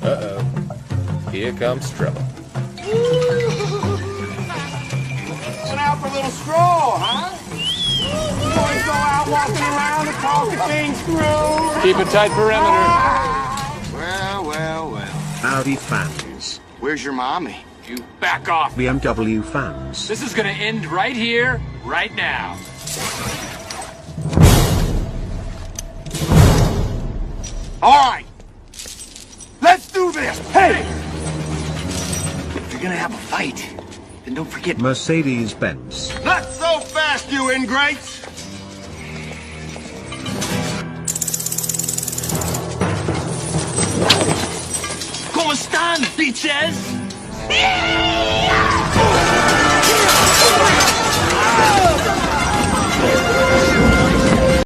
Uh-oh. Here comes trouble. Went out for a little stroll, huh? Boys go out walking around and talking things through. Keep a tight perimeter. Well. Audi fans. Where's your mommy? You back off. BMW fans. This is gonna end right here, right now. All right. Let's do this. Hey! If you're gonna have a fight, then don't forget Mercedes-Benz. Not so fast, you ingrates! ¿Cómo están, bitches?